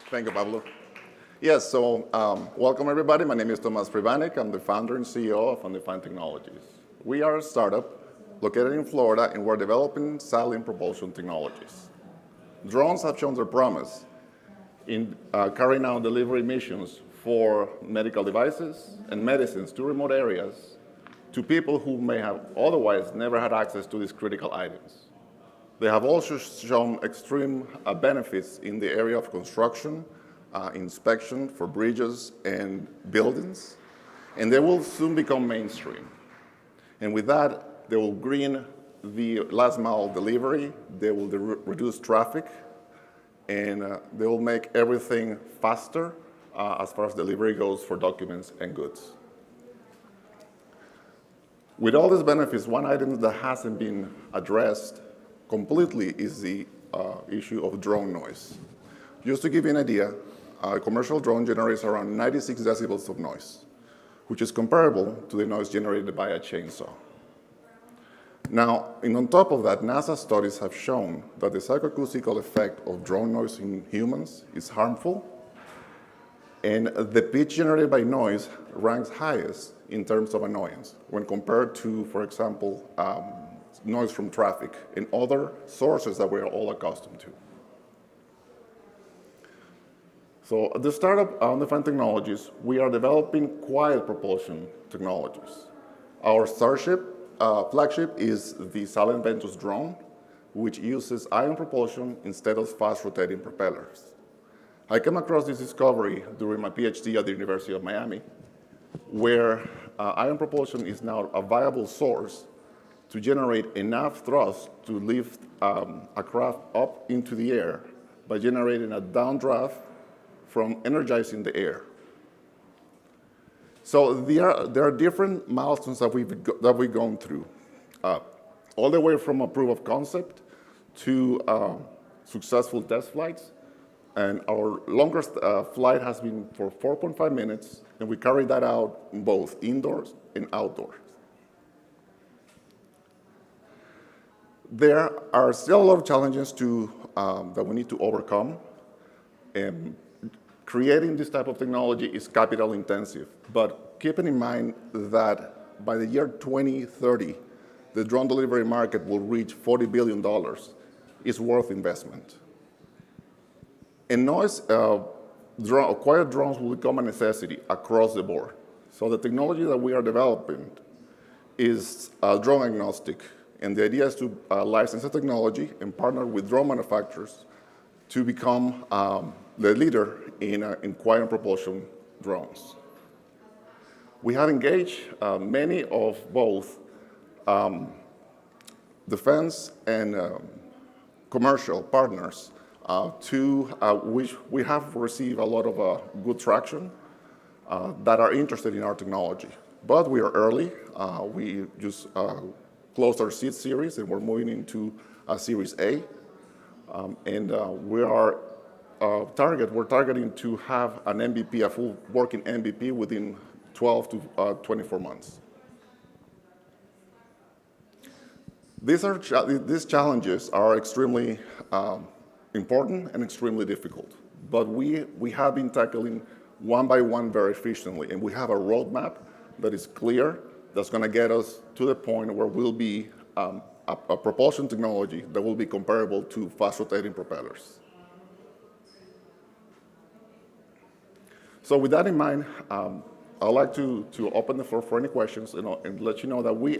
Thank you, Pablo. Yes, so welcome everybody. My name is Tomas Pribanic. I'm the founder and CEO of Undefined Technologies. We are a startup located in Florida, and we're developing silent propulsion technologies. Drones have shown their promise in carrying out delivery missions for medical devices and medicines to remote areas to people who may have otherwise never had access to these critical items. They have also shown extreme benefits in the area of construction, inspection for bridges and buildings, and they will soon become mainstream. And with that, they will green the last mile delivery, they will reduce traffic, and they will make everything faster as far as delivery goes for documents and goods. With all these benefits, one item that hasn't been addressed completely is the issue of drone noise. Just to give you an idea, a commercial drone generates around 96 decibels of noise, which is comparable to the noise generated by a chainsaw. Now, and on top of that, NASA studies have shown that the psychoacoustical effect of drone noise in humans is harmful, and the pitch generated by noise ranks highest in terms of annoyance when compared to, for example, noise from traffic and other sources that we're all accustomed to. So at the startup Undefined Technologies, we are developing quiet propulsion technologies. Our flagship is the Silent Ventus drone, which uses ion propulsion instead of fast rotating propellers. I came across this discovery during my PhD at the University of Miami, where ion propulsion is now a viable source to generate enough thrust to lift a craft up into the air by generating a downdraft from energizing the air. So there are different milestones that we've gone through, all the way from a proof of concept to successful test flights. And our longest flight has been for 4.5 minutes, and we carried that out both indoors and outdoors. There are still a lot of challenges that we need to overcome. Creating this type of technology is capital intensive, but keeping in mind that by the year 2030, the drone delivery market will reach $40 billion is worth investment. And noise, quiet drones will become a necessity across the board. So the technology that we are developing is drone agnostic, and the idea is to license the technology and partner with drone manufacturers to become the leader in quiet propulsion drones. We have engaged many of both defense and commercial partners to which we have received a lot of good traction that are interested in our technology. But we are early. We just closed our seed series, and we're moving into Series A. We're targeting to have an MVP, a full working MVP, within 12 to 24 months. These challenges are extremely important and extremely difficult, but we have been tackling one by one very efficiently, and we have a roadmap that is clear, that's going to get us to the point where we'll be a propulsion technology that will be comparable to fast rotating propellers. So with that in mind, I'd like to open the floor for any questions, and let you know that we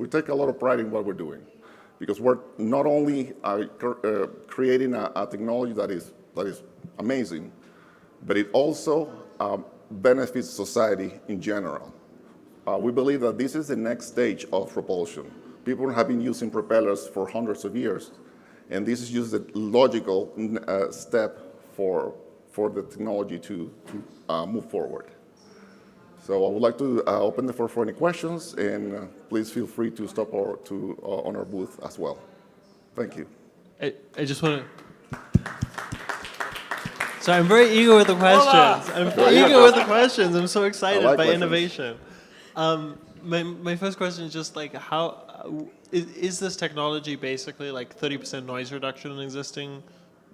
take a lot of pride in what we're doing, because we're not only creating a technology that is amazing, but it also benefits society in general. We believe that this is the next stage of propulsion. People have been using propellers for hundreds of years, and this is just a logical step for the technology to move forward. So I would like to open the floor for any questions, and please feel free to stop on our booth as well. Thank you. I just want to... So I'm very eager with the questions. I'm so excited by questions. Innovation. My first question is just like, how is this technology basically like 30% noise reduction in existing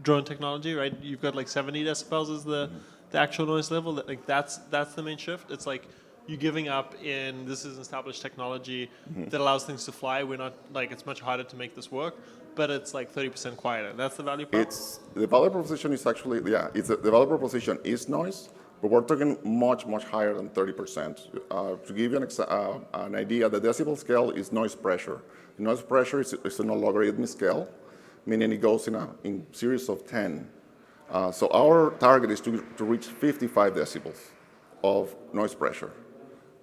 drone technology, right? You've got like 70 decibels is the actual noise level. Like that's the main shift. It's like you giving up in this is established technology that allows things to fly. We're not like it's much harder to make this work, but it's like 30% quieter. That's the value prop. The value proposition is actually the value proposition is noise, but we're talking much higher than 30%. To give you an idea, the decibel scale is noise pressure. Noise pressure is a logarithmic scale, meaning it goes in series of 10. So our target is to reach 55 decibels of noise pressure.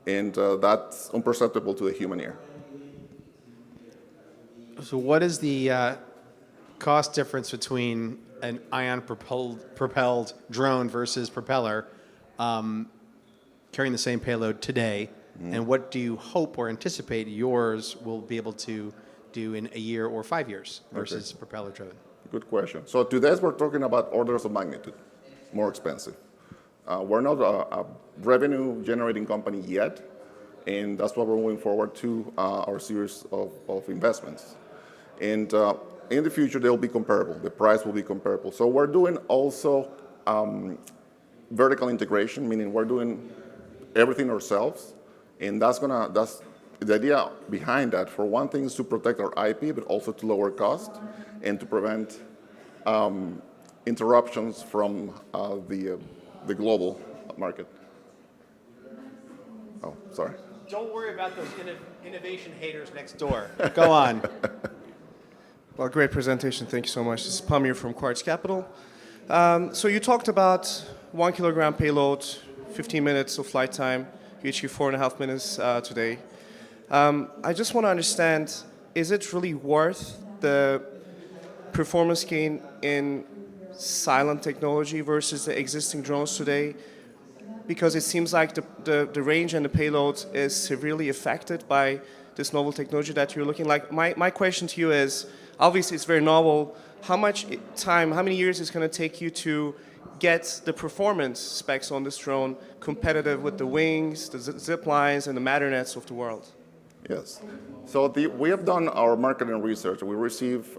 And that's imperceptible to the human ear. So what is the cost difference between an ion-propelled drone versus propeller carrying the same payload today? And what do you hope or anticipate yours will be able to do in a year or 5 years versus propeller-driven? Good question. So today we're talking about orders of magnitude, more expensive. We're not a revenue-generating company yet, and that's why we're moving forward to our series of investments. And in the future, they'll be comparable. The price will be comparable. So we're doing also vertical integration, meaning we're doing everything ourselves, and that's the idea behind that. For one thing, is to protect our IP, but also to lower cost and to prevent interruptions from the global market. Oh, sorry. Don't worry about those innovation haters next door. Go on. Well, great presentation. Thank you so much. This is Pamir from Quartz Capital. So you talked about 1 kilogram payload, 15 minutes of flight time. You achieved 4.5 minutes today. I just want to understand, is it really worth the performance gain in silent technology versus the existing drones today? Because it seems like the range and the payload is severely affected by this novel technology that you're looking like. My question to you is, obviously it's very novel. How much time, how many years is it going to take you to get the performance specs on this drone competitive with the wings, the zip lines, and the matter nets of the world? Yes. So we have done our marketing research. We receive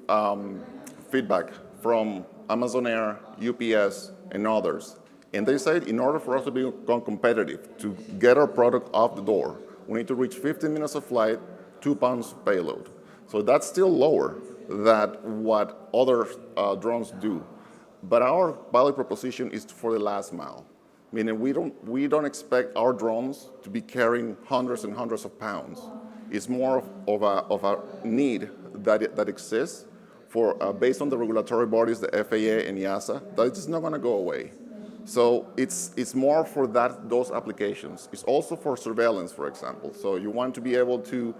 feedback from Amazon Air, UPS, and others. And they said in order for us to become competitive, to get our product off the door, we need to reach 15 minutes of flight, 2 pounds payload. So that's still lower than what other drones do. But our value proposition is for the last mile, meaning we don't expect our drones to be carrying hundreds and hundreds of pounds. It's more of a need that exists for based on the regulatory bodies, the FAA and EASA, that it's not going to go away. So it's more for those applications. It's also for surveillance, for example. So you want to be able to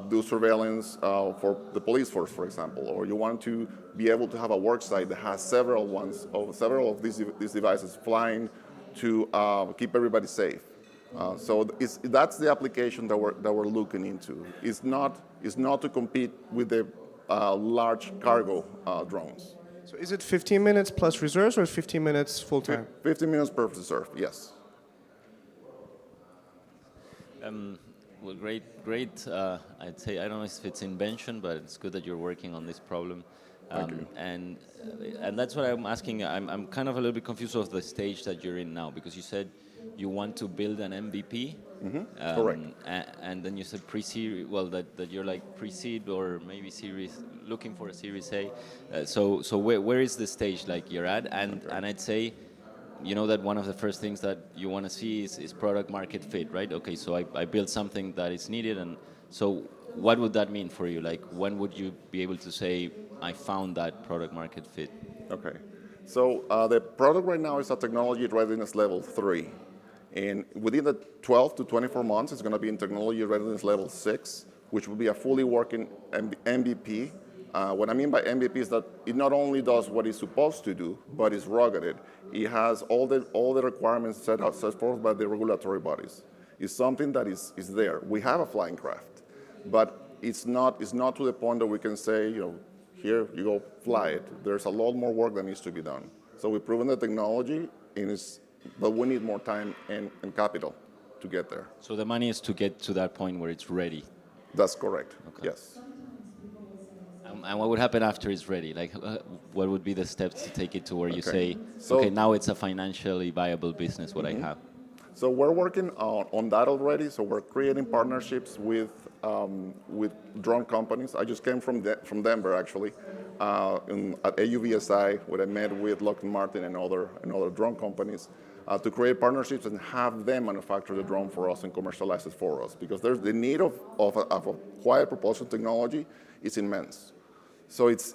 do surveillance for the police force, for example, or you want to be able to have a work site that has several of these devices flying to keep everybody safe. So that's the application that we're looking into. It's not to compete with the large cargo drones. So is it 15 minutes plus reserves or 15 minutes full time? 15 minutes per reserve, yes. Well, great. I'd say, I don't know if it's invention, but it's good that you're working on this problem. Thank you. And that's what I'm asking. I'm kind of a little bit confused of the stage that you're in now, because you said you want to build an MVP. Mm-hmm. Correct. And then you said pre-series, well, that you're like pre-seed or maybe series, looking for a Series A. So where is the stage like you're at? And I'd say, you know that one of the first things that you want to see is product market fit, right? Okay, so I built something that is needed, and so what would that mean for you? Like, when would you be able to say, I found that product market fit? Okay, so the product right now is at technology readiness level 3. And within the 12 to 24 months, it's going to be in technology readiness level 6, which will be a fully working MVP. What I mean by MVP is that it not only does what it's supposed to do, but it's rugged. It has all the requirements set forth by the regulatory bodies. It's something that is there. We have a flying craft, but it's not to the point that we can say, here you go fly it. There's a lot more work that needs to be done. So we've proven the technology, but we need more time and capital to get there. So the money is to get to that point where it's ready. That's correct. Okay. Yes. And what would happen after it's ready? Like, what would be the steps to take it to where you say, So- okay, now it's a financially viable business, what I have? So we're working on that already. So we're creating partnerships with drone companies. I just came from Denver actually, at AUVSI, where I met with Lockheed Martin and other drone companies to create partnerships and have them manufacture the drone for us and commercialize it for us. Because there's the need of a quiet propulsion technology is immense. So it's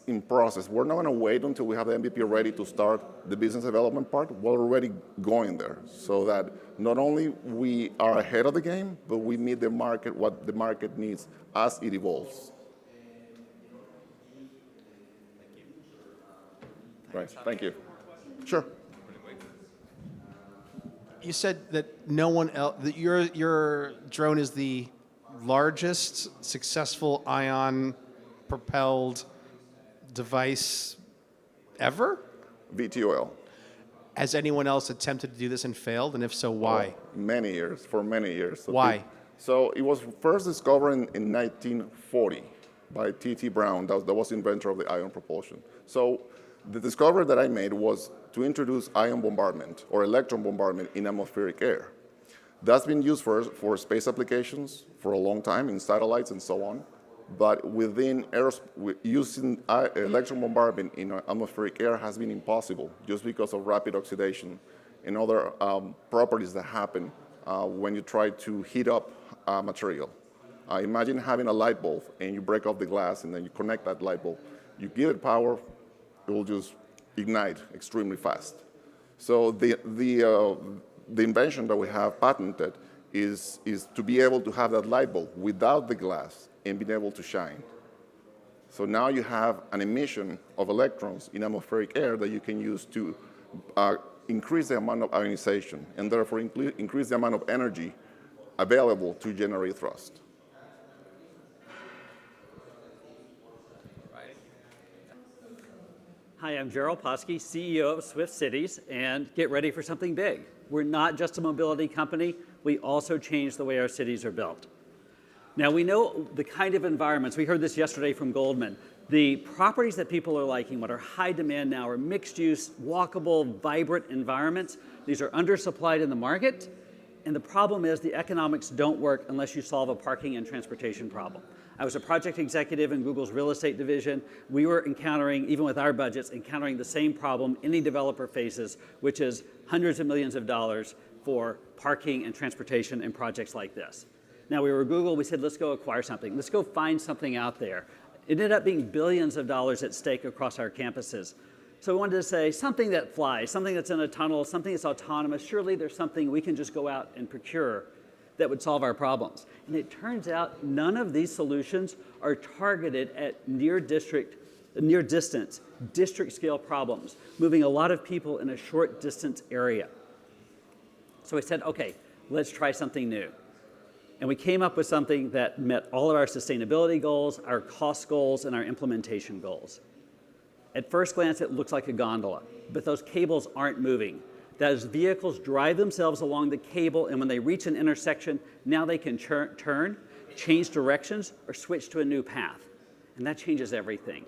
in process. We're not going to wait until we have the MVP ready to start the business development part. We're already going there, so that not only we are ahead of the game, but we meet the market, what the market needs as it evolves. Right. Thank you. Sure. You said that no one else, that your drone is the largest successful ion-propelled device ever? VTOL. Has anyone else attempted to do this and failed? And if so, why? Many years, for many years. So Why? So it was first discovered in 1940 by T.T. Brown. That was the inventor of the ion propulsion. So the discovery that I made was to introduce ion bombardment or electron bombardment in atmospheric air. That's been used for space applications for a long time in satellites and so on. But within using electron bombardment in atmospheric air has been impossible just because of rapid oxidation and other properties that happen when you try to heat up material. Imagine having a light bulb and you break off the glass and then you connect that light bulb. You give it power, it will just ignite extremely fast. So the invention that we have patented is to be able to have that light bulb without the glass and being able to shine. So now you have an emission of electrons in atmospheric air that you can use to increase the amount of ionization and therefore increase the amount of energy available to generate thrust. Hi, I'm Jeral, CEO of Swyft Cities, and get ready for something big. We're not just a mobility company, we also change the way our cities are built. Now, we know the kind of environments, we heard this yesterday from Goldman, the properties that people are liking, what are high demand now, are mixed use, walkable, vibrant environments. These are undersupplied in the market, and the problem is the economics don't work unless you solve a parking and transportation problem. I was a project executive in Google's real estate division. We were encountering, even with our budgets, encountering the same problem any developer faces, which is hundreds of millions of dollars for parking and transportation in projects like this. Now, we were Google, we said, let's go acquire something. Let's go find something out there. It ended up being billions of dollars at stake across our campuses. So we wanted to say something that flies, something that's in a tunnel, something that's autonomous. Surely there's something we can just go out and procure that would solve our problems. And it turns out none of these solutions are targeted at near distance, district scale problems, moving a lot of people in a short distance area. So we said, okay, let's try something new. And we came up with something that met all of our sustainability goals, our cost goals, and our implementation goals. At first glance, it looks like a gondola, but those cables aren't moving. That is, vehicles drive themselves along the cable, and when they reach an intersection, now they can turn, change directions, or switch to a new path. And that changes everything.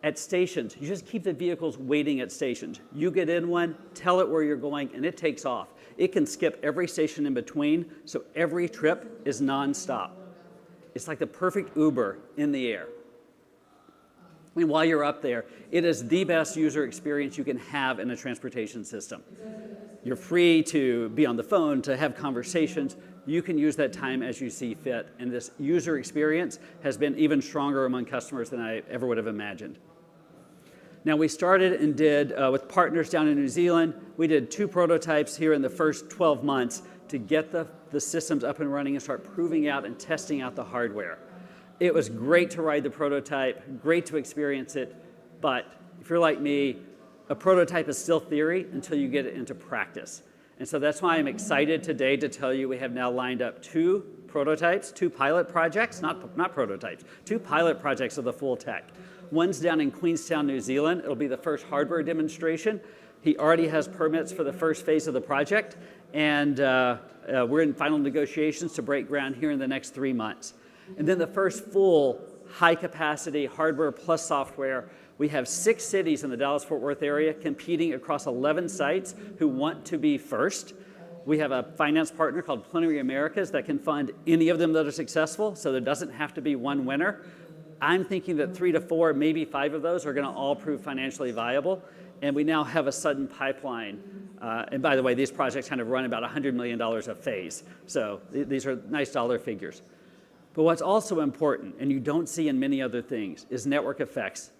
At stations, you just keep the vehicles waiting at stations. You get in one, tell it where you're going, and it takes off. It can skip every station in between, so every trip is nonstop. It's like the perfect Uber in the air. And while you're up there, it is the best user experience you can have in a transportation system. You're free to be on the phone, to have conversations. You can use that time as you see fit. And this user experience has been even stronger among customers than I ever would have imagined. Now, we started and did, with partners down in New Zealand, we did 2 prototypes here in the first 12 months to get the systems up and running and start proving out and testing out the hardware. It was great to ride the prototype, great to experience it, but if you're like me, a prototype is still theory until you get it into practice. And so that's why I'm excited today to tell you we have now lined up 2 prototypes, 2 pilot projects, not prototypes, 2 pilot projects of the full tech. One's down in Queenstown, New Zealand. It'll be the first hardware demonstration. He already has permits for the first phase of the project, and we're in final negotiations to break ground here in the next 3 months. And then the first full high capacity hardware plus software. We have 6 cities in the Dallas-Fort Worth area competing across 11 sites who want to be first. We have a finance partner called Plenary Americas that can fund any of them that are successful, so there doesn't have to be one winner. I'm thinking that 3 to 4, maybe 5 of those are going to all prove financially viable, and we now have a sudden pipeline. And by the way, these projects kind of run about $100 million a phase, so these are nice dollar figures. But what's also important, and you don't see in many other things, is network effects.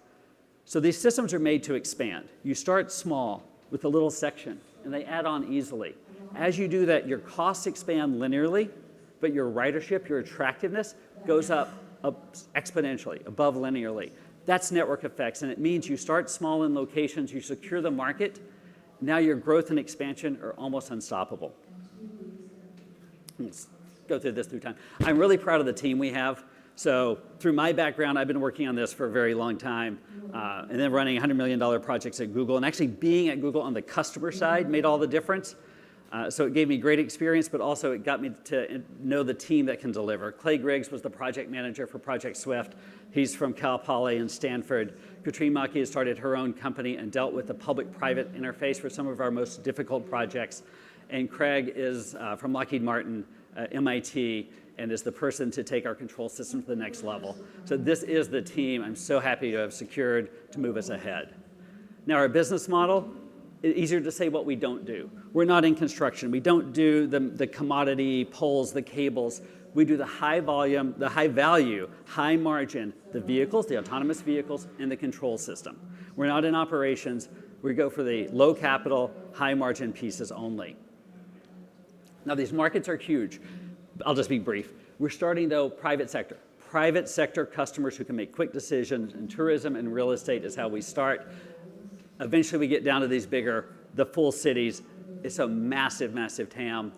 So these systems are made to expand. You start small with a little section, and they add on easily. As you do that, your costs expand linearly, but your ridership, your attractiveness, goes up exponentially, above linearly. That's network effects, and it means you start small in locations, you secure the market, now your growth and expansion are almost unstoppable. Let's go through this through time. I'm really proud of the team we have. So through my background, I've been working on this for a very long time, and then running $100 million projects at Google, and actually being at Google on the customer side made all the difference. So it gave me great experience, but also it got me to know the team that can deliver. Clay Griggs was the project manager for Project Swyft. He's from Cal Poly and Stanford. Katrine Maki has started her own company and dealt with the public-private interface for some of our most difficult projects. And Craig is from Lockheed Martin, MIT, and is the person to take our control system to the next level. So this is the team I'm so happy to have secured to move us ahead. Now our business model, it's easier to say what we don't do. We're not in construction. We don't do the commodity poles, the cables. We do the high volume, the high value, high margin, the vehicles, the autonomous vehicles, and the control system. We're not in operations. We go for the low capital, high margin pieces only. Now these markets are huge. I'll just be brief. We're starting though private sector. Private sector customers who can make quick decisions, and tourism and real estate is how we start. Eventually we get down to these bigger, the full cities. It's a massive, massive TAM,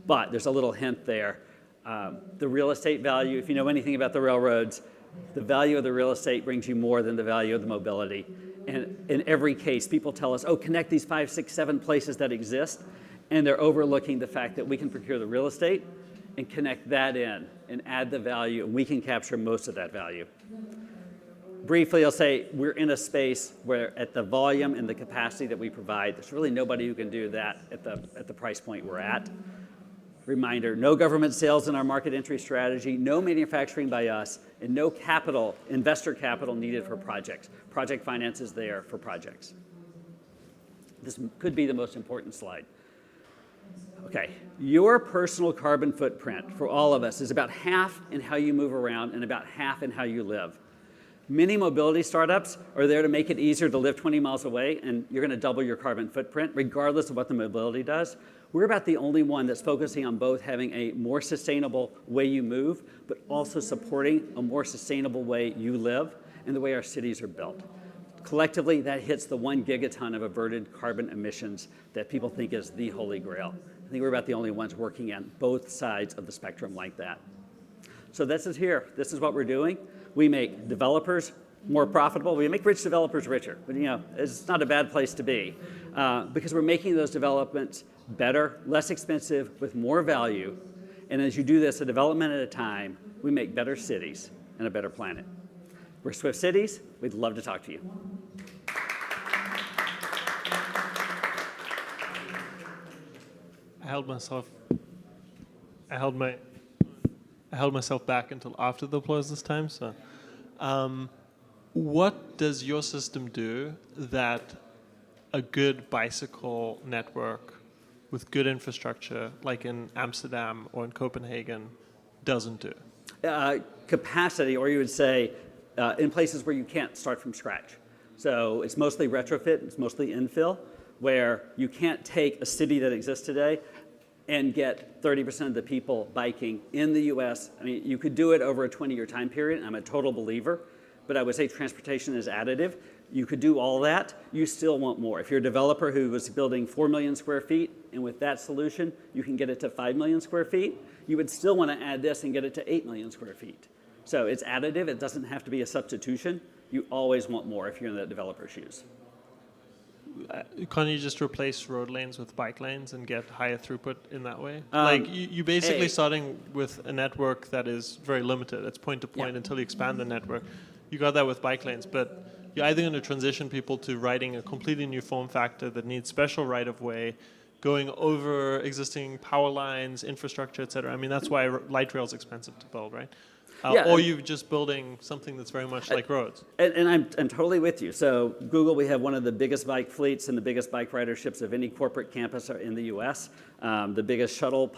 but there's a little hint there. The real estate value, if you know anything about the railroads, the value of the real estate brings you more than the value of the mobility. And in every case, people tell us, oh, connect these 5, 6, 7 places that exist, and they're overlooking the fact that we can procure the real estate and connect that in and add the value, and we can capture most of that value. Briefly, I'll say we're in a space where at the volume and the capacity that we provide, there's really nobody who can do that at the price point we're at. Reminder, no government sales in our market entry strategy, no manufacturing by us, and no capital, investor capital needed for projects. Project finance is there for projects. This could be the most important slide. Okay, your personal carbon footprint for all of us is about half in how you move around and about half in how you live. Many mobility startups are there to make it easier to live 20 miles away, and you're going to double your carbon footprint regardless of what the mobility does. We're about the only one that's focusing on both having a more sustainable way you move, but also supporting a more sustainable way you live and the way our cities are built. Collectively, that hits the 1 gigaton of averted carbon emissions that people think is the holy grail. I think we're about the only ones working on both sides of the spectrum like that. So this is here. This is what we're doing. We make developers more profitable. We make rich developers richer. But, you know, it's not a bad place to be because we're making those developments better, less expensive, with more value. And as you do this, a development at a time, we make better cities and a better planet. We're Swyft Cities. We'd love to talk to you. I held myself back until after the applause this time. So, what does your system do that a good bicycle network with good infrastructure, like in Amsterdam or in Copenhagen, doesn't do? Capacity, or you would say, in places where you can't start from scratch. So it's mostly retrofit, it's mostly infill, where you can't take a city that exists today and get 30% of the people biking in the US. I mean, you could do it over a 20-year time period. I'm a total believer, but I would say transportation is additive. You could do all that, you still want more. If you're a developer who was building 4 million square feet, and with that solution, you can get it to 5 million square feet, you would still want to add this and get it to 8 million square feet. So it's additive, it doesn't have to be a substitution. You always want more if you're in the developer's shoes. can't you just replace road lanes with bike lanes and get higher throughput in that way? Like you basically starting with a network that is very limited. It's point to point until you expand the network. You got that with bike lanes, but you're either going to transition people to riding a completely new form factor that needs special right of way, going over existing power lines, infrastructure, et cetera. I mean, that's why light rail is expensive to build, right? Or you're just building something that's very much like roads. And I'm totally with you. So Google, we have one of the biggest bike fleets and the biggest bike riderships of any corporate campus in the U.S. The biggest shuttle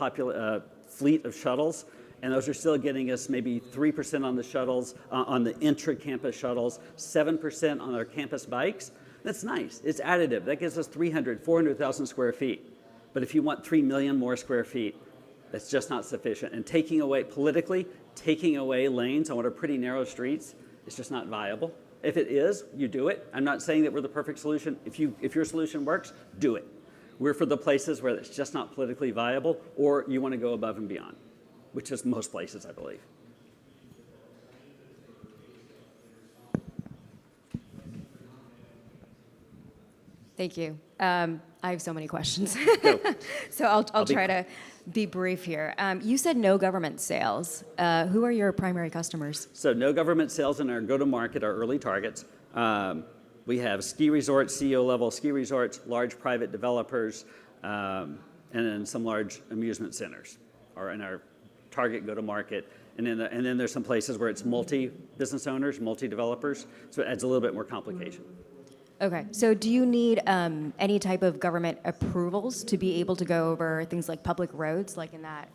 fleet of shuttles, and those are still getting us maybe 3% on the shuttles, on the intra-campus shuttles, 7% on our campus bikes. That's nice. It's additive. That gives us 300, 400,000 square feet. But if you want 3 million more square feet, that's just not sufficient. And taking away lanes on what are pretty narrow streets is just not viable. If it is, you do it. I'm not saying that we're the perfect solution. If your solution works, do it. We're for the places where it's just not politically viable, or you want to go above and beyond, which is most places, I believe. Thank you. I have so many questions. So I'll try to be brief here. You said no government sales. Who are your primary customers? So no government sales in our go-to-market, our early targets. We have ski resorts, CEO-level ski resorts, large private developers, and then some large amusement centers are in our target go-to-market. And then there's some places where it's multi-business owners, multi-developers, so it adds a little bit more complication. Okay, so do you need any type of government approvals to be able to go over things like public roads, like in that?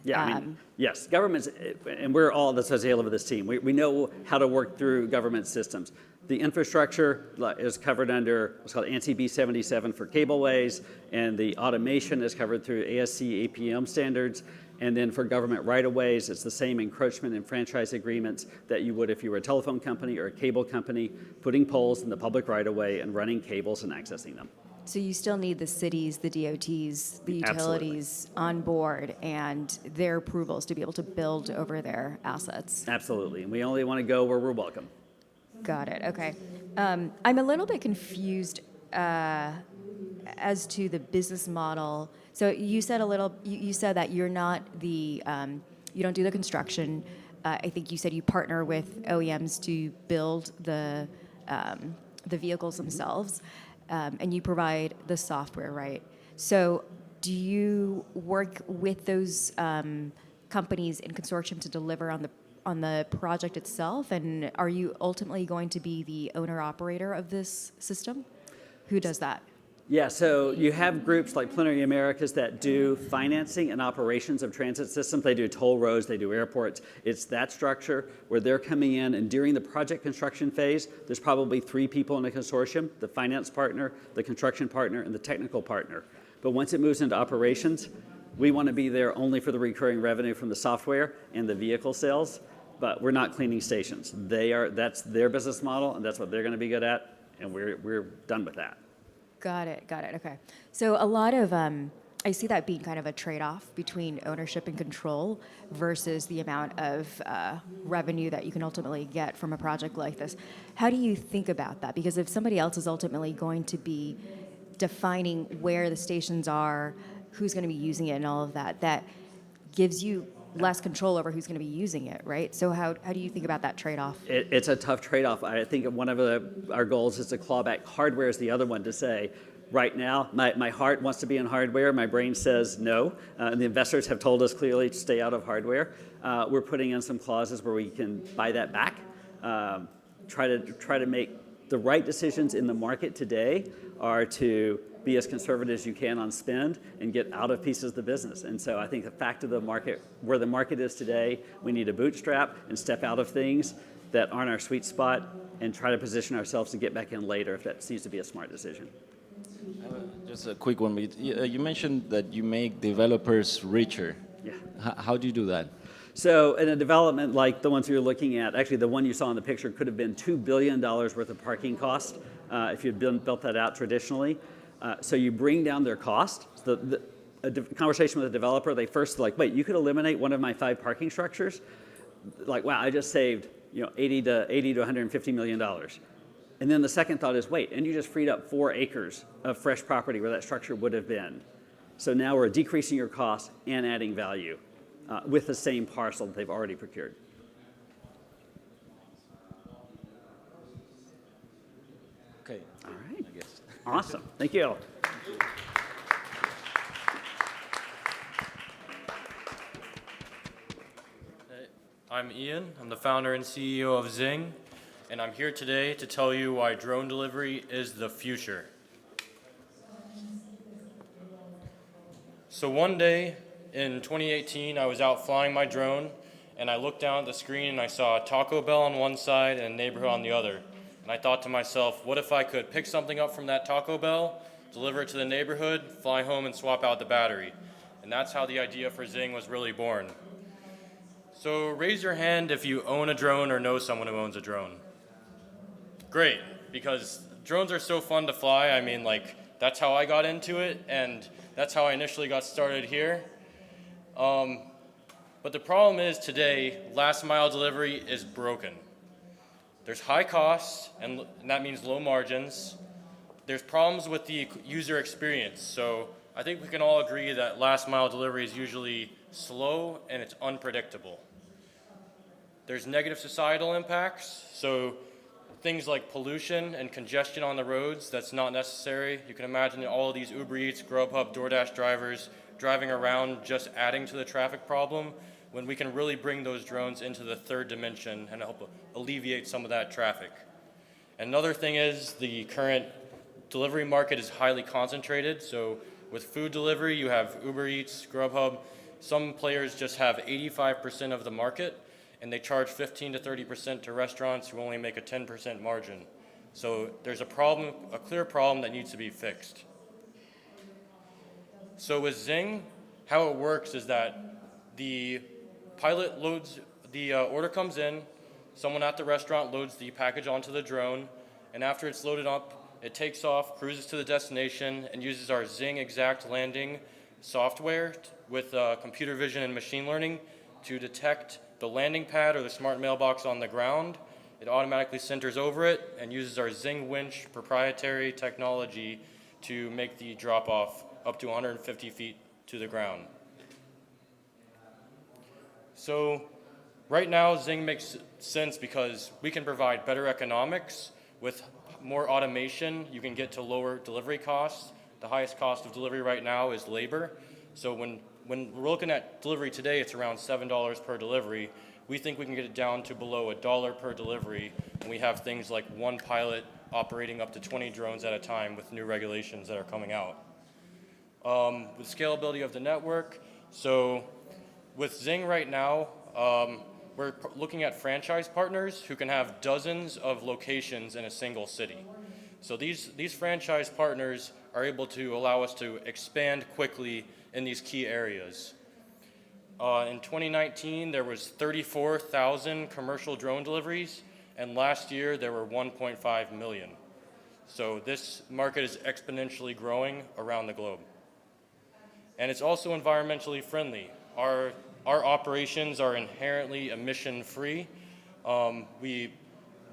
Yeah, I mean, yes, governments, and we're all, that's what's the of this team. We know how to work through government systems. The infrastructure is covered under what's called ANSI B77 for cableways, and the automation is covered through ASC APM standards. And then for government right-of-ways, it's the same encroachment and franchise agreements that you would if you were a telephone company or a cable company, putting poles in the public right-of-way and running cables and accessing them. So you still need the cities, the DOTs, the utilities on board and their approvals to be able to build over their assets. Absolutely, and we only want to go where we're welcome. Got it, okay. I'm a little bit confused as to the business model. So you said you said that you're not the, you don't do the construction. I think you said you partner with OEMs to build the vehicles themselves, and you provide the software, right? So do you work with those companies in consortium to deliver on the project itself? And are you ultimately going to be the owner-operator of this system? Who does that? Yeah, so you have groups like Plenary Americas that do financing and operations of transit systems. They do toll roads, they do airports. It's that structure where they're coming in, and during the project construction phase, there's probably 3 people in a consortium: the finance partner, the construction partner, and the technical partner. But once it moves into operations, we want to be there only for the recurring revenue from the software and the vehicle sales, but we're not cleaning stations. That's their business model, and that's what they're going to be good at, and we're done with that. Got it, okay. So a lot of, I see that being kind of a trade-off between ownership and control versus the amount of revenue that you can ultimately get from a project like this. How do you think about that? Because if somebody else is ultimately going to be defining where the stations are, who's going to be using it and all of that, that gives you less control over who's going to be using it, right? So how do you think about that trade-off? It's a tough trade-off. I think one of our goals is to claw back. Hardware is the other one, to say, right now, my heart wants to be in hardware. My brain says no. And the investors have told us clearly to stay out of hardware. We're putting in some clauses where we can buy that back, try to make the right decisions in the market today are to be as conservative as you can on spend and get out of pieces of the business. And so I think the fact of the market, where the market is today, we need to bootstrap and step out of things that aren't our sweet spot and try to position ourselves to get back in later if that seems to be a smart decision. Just a quick one. You mentioned that you make developers richer. Yeah. How do you do that? So in a development like the ones we were looking at, actually the one you saw in the picture could have been $2 billion worth of parking cost if you'd built that out traditionally. So you bring down their cost. A conversation with a developer, they first like, wait, you could eliminate one of my 5 parking structures? Like, wow, I just saved $80 to $150 million. And then the second thought is, wait, and you just freed up 4 acres of fresh property where that structure would have been. So now we're decreasing your costs and adding value with the same parcel that they've already procured. Okay. All right. I guess. Awesome. Thank you. I'm Ian. I'm the founder and CEO of Zing, and I'm here today to tell you why drone delivery is the future. So one day in 2018, I was out flying my drone, and I looked down at the screen and I saw a Taco Bell on one side and a neighborhood on the other. And I thought to myself, what if I could pick something up from that Taco Bell, deliver it to the neighborhood, fly home and swap out the battery? And that's how the idea for Zing was really born. So raise your hand if you own a drone or know someone who owns a drone. Great, because drones are so fun to fly. I mean, like, that's how I got into it, and that's how I initially got started here. But the problem is today, last mile delivery is broken. There's high costs, and that means low margins. There's problems with the user experience. So I think we can all agree that last mile delivery is usually slow and it's unpredictable. There's negative societal impacts. So things like pollution and congestion on the roads, that's not necessary. You can imagine all of these Uber Eats, Grubhub, DoorDash drivers driving around just adding to the traffic problem, when we can really bring those drones into the third dimension and help alleviate some of that traffic. Another thing is the current delivery market is highly concentrated. So with food delivery, you have Uber Eats, Grubhub. Some players just have 85% of the market, and they charge 15 to 30% to restaurants who only make a 10% margin. So there's a problem, a clear problem that needs to be fixed. So with Zing, how it works is that the pilot loads, the order comes in, someone at the restaurant loads the package onto the drone, and after it's loaded up, it takes off, cruises to the destination, and uses our Zing Exact Landing software with computer vision and machine learning to detect the landing pad or the smart mailbox on the ground. It automatically centers over it and uses our Zing winch proprietary technology to make the drop-off up to 150 feet to the ground. So right now, Zing makes sense because we can provide better economics. With more automation, you can get to lower delivery costs. The highest cost of delivery right now is labor. So when we're looking at delivery today, it's around $7 per delivery. We think we can get it down to below $1 per delivery. And we have things like one pilot operating up to 20 drones at a time with new regulations that are coming out. With scalability of the network, so with Zing right now, we're looking at franchise partners who can have dozens of locations in a single city. So these franchise partners are able to allow us to expand quickly in these key areas. In 2019, there was 34,000 commercial drone deliveries, and last year there were 1.5 million. So this market is exponentially growing around the globe. And it's also environmentally friendly. Our operations are inherently emission-free.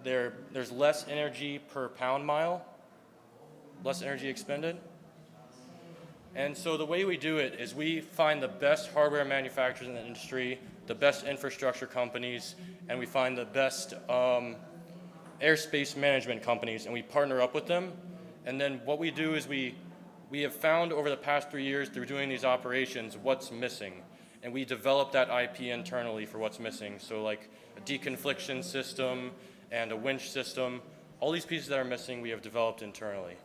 There's less energy per pound mile, less energy expended. And so the way we do it is we find the best hardware manufacturers in the industry, the best infrastructure companies, and we find the best airspace management companies, and we partner up with them. And then what we do is we have found over the past 3 years through doing these operations what's missing. And we develop that IP internally for what's missing. So like a deconfliction system and a winch system, all these pieces that are missing we have developed internally.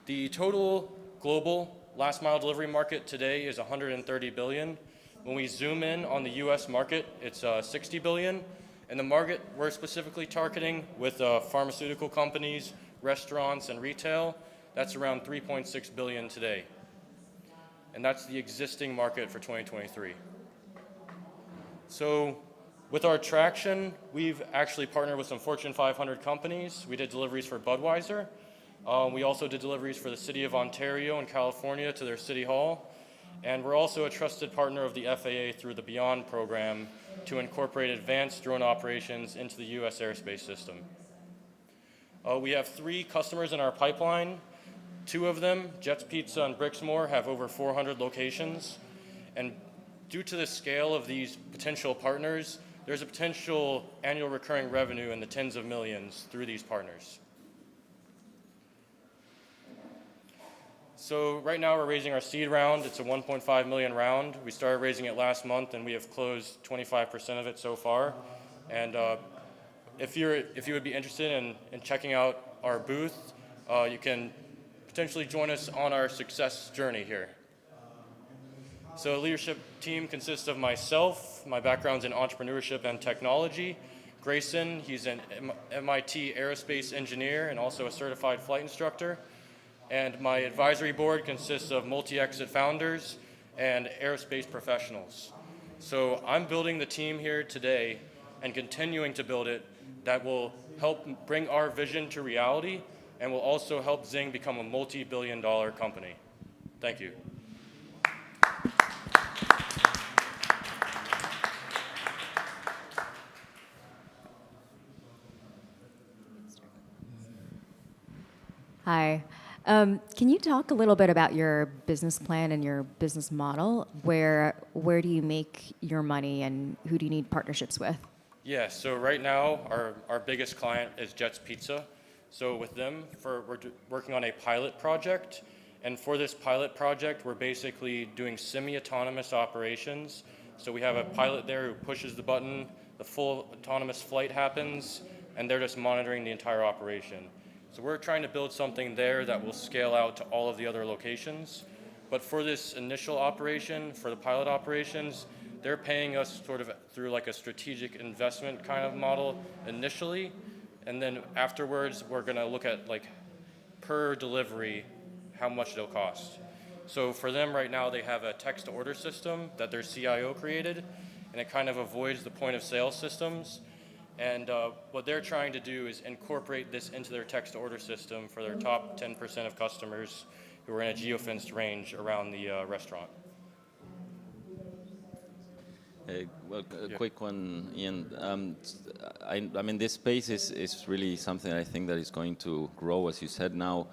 The total global last mile delivery market today is 130 billion. When we zoom in on the US market, it's 60 billion. And the market we're specifically targeting with pharmaceutical companies, restaurants, and retail, that's around 3.6 billion today. And that's the existing market for 2023. So with our traction, we've actually partnered with some Fortune 500 companies. We did deliveries for Budweiser. We also did deliveries for the city of Ontario and California to their city hall. And we're also a trusted partner of the FAA through the Beyond program to incorporate advanced drone operations into the US airspace system. We have 3 customers in our pipeline. 2 of them, Jets Pizza and Brixmore, have over 400 locations. And due to the scale of these potential partners, there's a potential annual recurring revenue in the tens of millions through these partners. So right now we're raising our seed round. It's a 1.5 million round. We started raising it last month, and we have closed 25% of it so far. And if you would be interested in checking out our booth, you can potentially join us on our success journey here. So the leadership team consists of myself. My background's in entrepreneurship and technology. Grayson, he's an MIT aerospace engineer and also a certified flight instructor. And my advisory board consists of multi-exit founders and aerospace professionals. So I'm building the team here today and continuing to build it that will help bring our vision to reality and will also help Zing become a multi-billion-dollar company. Thank you. Hi. Can you talk a little bit about your business plan and your business model? Where do you make your money and who do you need partnerships with? Yeah, so right now our biggest client is Jets Pizza. So with them, we're working on a pilot project. And for this pilot project, we're basically doing semi-autonomous operations. So we have a pilot there who pushes the button, the full autonomous flight happens, and they're just monitoring the entire operation. So we're trying to build something there that will scale out to all of the other locations. But for this initial operation, for the pilot operations, they're paying us sort of through like a strategic investment kind of model initially. And then afterwards, we're going to look at like per delivery, how much it'll cost. So for them right now, they have a text to order system that their CIO created, and it kind of avoids the point of sale systems. And what they're trying to do is incorporate this into their text-to-order system for their top 10% of customers who are in a geofenced range around the restaurant. Well, a quick one, Ian. I mean, this space is really something I think that is going to grow, as you said. Now,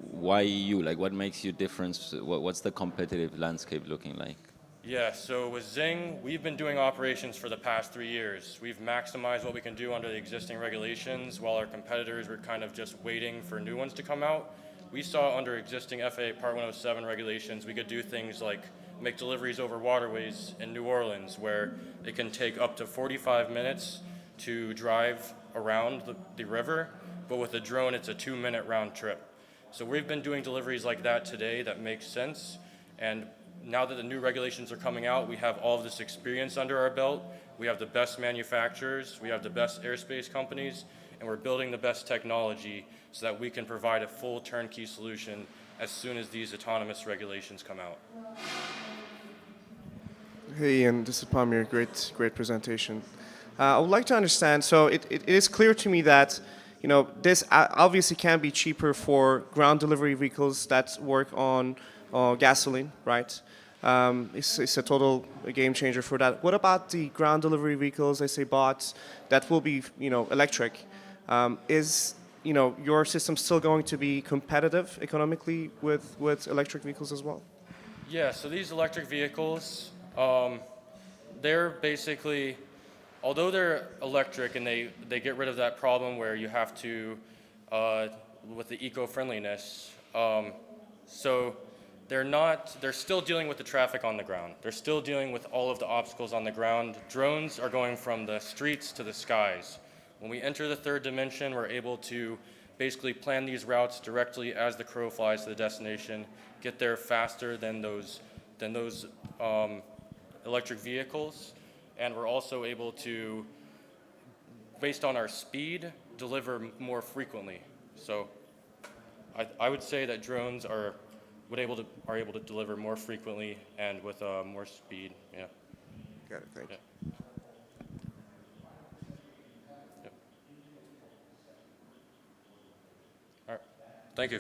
why you? Like, what makes you different? What's the competitive landscape looking like? Yeah, so with Zing, we've been doing operations for the past 3 years. We've maximized what we can do under the existing regulations, while our competitors were kind of just waiting for new ones to come out. We saw under existing FAA Part 107 regulations, we could do things like make deliveries over waterways in New Orleans, where it can take up to 45 minutes to drive around the river, but with a drone, it's a 2-minute round trip. So we've been doing deliveries like that today that makes sense, and now that the new regulations are coming out, we have all of this experience under our belt. We have the best manufacturers, we have the best airspace companies, and we're building the best technology so that we can provide a full turnkey solution as soon as these autonomous regulations come out. Hey Ian, this is Pamir. Great presentation. I would like to understand, so it is clear to me that this obviously can be cheaper for ground delivery vehicles that work on gasoline, right? It's a total game changer for that. What about the ground delivery vehicles, I say bots, that will be electric? Is your system still going to be competitive economically with electric vehicles as well? Yeah, so these electric vehicles, they're basically, although they're electric and they get rid of that problem where you have to, with the eco-friendliness, so they're still dealing with the traffic on the ground. They're still dealing with all of the obstacles on the ground. Drones are going from the streets to the skies. When we enter the third dimension, we're able to basically plan these routes directly as the crow flies to the destination, get there faster than those electric vehicles, and we're also able to, based on our speed, deliver more frequently. So I would say that drones are able to deliver more frequently and with more speed. Yeah. Got it. Thank you. Yep. All right. Thank you.